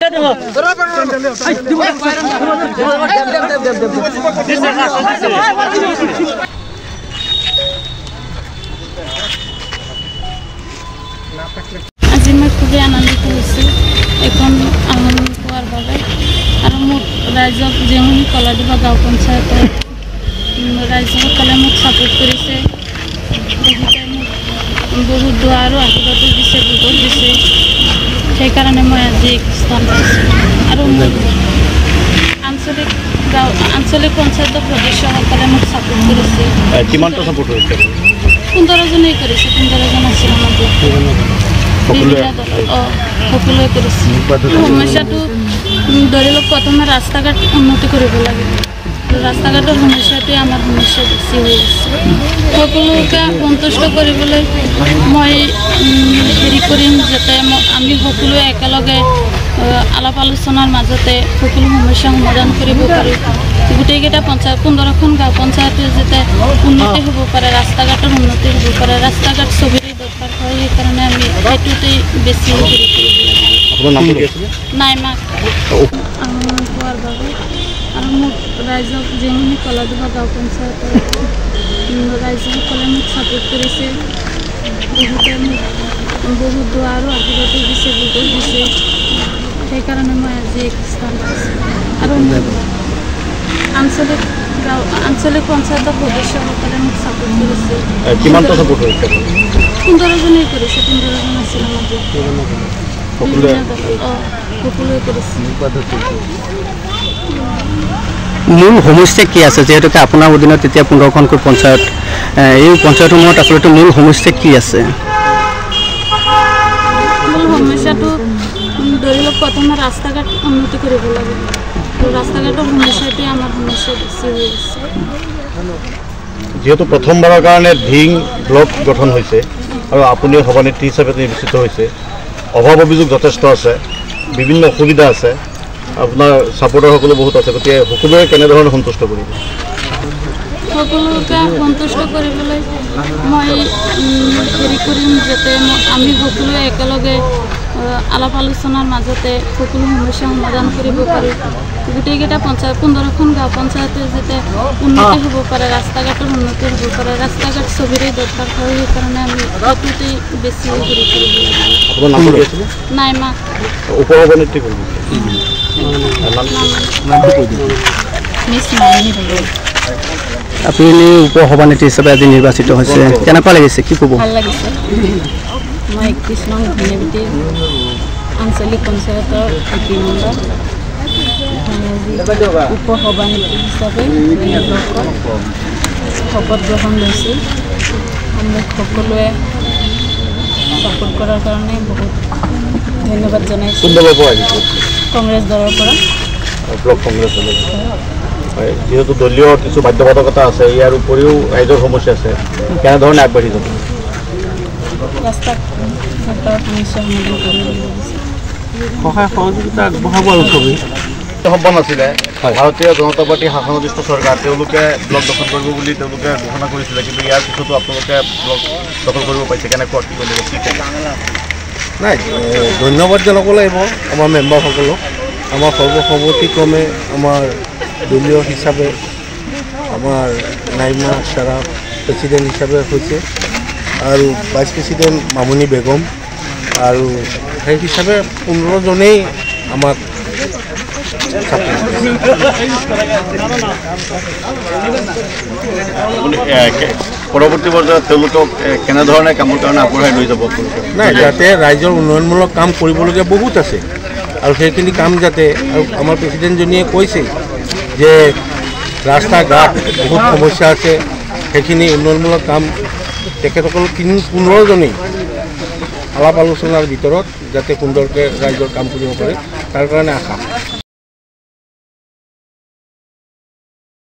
আজি মই খুবেই আনন্দিত হৈছোঁ এখন আহৰণ পোৱাৰ বাবে আৰু মোক ৰাইজক জেঙুনি কলাদিবা গাঁও পঞ্চায়তৰ ৰাইজসকলে মোক ছাপোৰ্ট কৰিছে বহুতে মোক বহুত দোৱা আৰু আশীৰ্বাদো দিছে ভোটত দিছে সেইকাৰণে মই আজি স্থান পাইছোঁ আৰু মোৰ আঞ্চলিক পঞ্চায়তৰ সদস্যসকলে মোক ছাপোৰ্ট কৰিছে কিমানটা ছাপোৰ্ট কৰিছে 15জনেই কৰিছে 15জন আছিল আমাৰ সকলোৱে কৰিছে সমস্যাটো ধৰি লওক প্ৰথমে ৰাস্তা ঘাট উন্নতি কৰিব লাগে ৰাস্তা-ঘাটৰ সমস্যাটোৱে আমাৰ সমস্যা বেছি হৈ আছে সকলোকে সন্তুষ্ট কৰিবলৈ মই হেৰি কৰিম যাতে আমি সকলোৱে একেলগে আলাপ আলোচনাৰ মাজতে সকলো সমস্যা সমাধান কৰিব পাৰোঁ গোটেইকেইটা পঞ্চায়ত 15খন গাঁও পঞ্চায়তে যাতে উন্নতি হ'ব পাৰে ৰাস্তা-ঘাটৰ উন্নতি হ'ব পাৰে ৰাস্তা-ঘাট চবৰে দৰকাৰ হয় সেইকাৰণে আমি সেইটোতেই বেছি হেৰি কৰিব লাগে নাইমা পোৱাৰ বাবে আৰু মোক ৰাইজক জেঙুনি কলাদিবা গাঁও পঞ্চায়তৰ ৰাইজসকলে মোক ছাপোৰ্ট কৰিছে বহুতে মোক বহুত দোৱা আৰু আশীৰ্বাদো দিছে ভোটত দিছে সেইকাৰণে মই আজি এক স্থান পাইছোঁ আৰু আঞ্চলিক পঞ্চায়তৰ সদস্যসকলে মোক ছাপোৰ্ট কৰিছে কিমানটা ছাপোৰ্ট কৰিছে 15জনেই কৰিছে 15জন আছিল সকলোৱে কৰিছে মূল সমস্যা কি আছে যেহেতুকে আপোনাৰ অধীনত তেতিয়া 15খনকৈ পঞ্চায়ত এই পঞ্চায়তসমূহত আচলতে মূল সমস্যা কি আছে মূল সমস্যাটো ধৰি লওক প্ৰথমে ৰাস্তা ঘাট উন্নতি কৰিব লাগে ৰাস্তা ঘাটৰ সমস্যাটোৱে আমাৰ সমস্যা বেছি হৈ আছে যেহেতু প্ৰথমবাৰৰ কাৰণে ধিং ব্লক গঠন হৈছে আৰু আপুনিও সভানেত্ৰী হিচাপে নিৰ্বাচিত হৈছে অভাৱ অভিযোগ যথেষ্ট আছে বিভিন্ন অসুবিধা আছে আপোনাৰ ছাপোৰ্টাৰ সকলো বহুত আছে গতিকে সকলোৱে কেনেধৰণে সন্তুষ্ট কৰিব সকলোকে সন্তুষ্ট কৰিবলৈ মই হেৰি কৰিম যাতে আমি সকলোৱে একেলগে আলাপ আলোচনাৰ মাজতে সকলো সমস্যা সমাধান কৰিব পাৰোঁ গোটেইকেইটা পঞ্চায়ত 15খন গাঁও পঞ্চায়তে যাতে উন্নতি হ'ব পাৰে ৰাস্তা-ঘাটৰ উন্নতি হ'ব পাৰে ৰাস্তা-ঘাট চবৰে দৰকাৰ হয় সেইকাৰণে আমি সেইটোতেই বেছি হেৰি কৰিব লাগে নাইমা উপসভানেত্ৰী আপুনি উপসভানেত্ৰী হিচাপে আজি নিৰ্বাচিত হৈছে কেনেকুৱা লাগিছে কি ক'ব ভাল লাগিছে মই 31 নং ঘানিবটিৰ আঞ্চলিক পঞ্চায়তৰ উপসভানেত্ৰী হিচাপে শপত গ্ৰহণ লৈছিল মোক সকলোৱে ছাপোৰ্ট কৰাৰ কাৰণে বহুত ধন্যবাদ জনাইছোঁ কংগ্ৰেছ দলৰ পৰা ব্লক কংগ্ৰেছ যেহেতু দলীয় কিছু বাধ্যবাধকতা আছে ইয়াৰ উপৰিও ৰাইজৰ সমস্যা আছে কেনেধৰণে আগবাঢ়ি যাব ৰাস্তা ঘাটৰ সমস্যা সমাধান কৰিব সহায় সহযোগিতা আগবঢ়াব আৰু চবেই সম্ভৱ নাছিলে ভাৰতীয় জনতা পাৰ্টী শাসনাধিষ্ঠ চৰকাৰ তেওঁলোকে ব্লক দখল কৰিব বুলি তেওঁলোকে ঘোষণা কৰিছিলে কিন্তু ইয়াৰ পিছতো আপোনালোকে ব্লক দখল কৰিব পাৰিছে কেনেকুৱা কি কৰিব নাই ধন্যবাদ জনাব লাগিব আমাৰ মেম্বাৰসকলক আমাৰ সৰ্বসন্মতিক্ৰমে আমাৰ দলীয় হিচাপে আমাৰ নাইমা ছাৰা প্ৰেচিডেণ্ট হিচাপে হৈছে আৰু ভাইচ প্ৰেচিডেণ্ট মামনি বেগম আৰু সেই হিচাপে 15জনেই আমাক পৰৱৰ্তী পৰ্যায়ত তেওঁলোকক কেনেধৰণে কামৰ কাৰণে আগবঢ়াই লৈ যাব নাই যাতে ৰাইজৰ উন্নয়নমূলক কাম কৰিবলগীয়া বহুত আছে আৰু সেইখিনি কাম যাতে আৰু আমাৰ প্ৰেচিডেণ্টজনীয়ে কৈছে যে ৰাস্তা ঘাট বহুত সমস্যা আছে সেইখিনি উন্নয়নমূলক কাম তেখেতসকল 15জনেই আলাপ আলোচনাৰ ভিতৰত যাতে সুন্দৰকৈ ৰাইজৰ কাম কৰিব পাৰে তাৰ কাৰণে আশা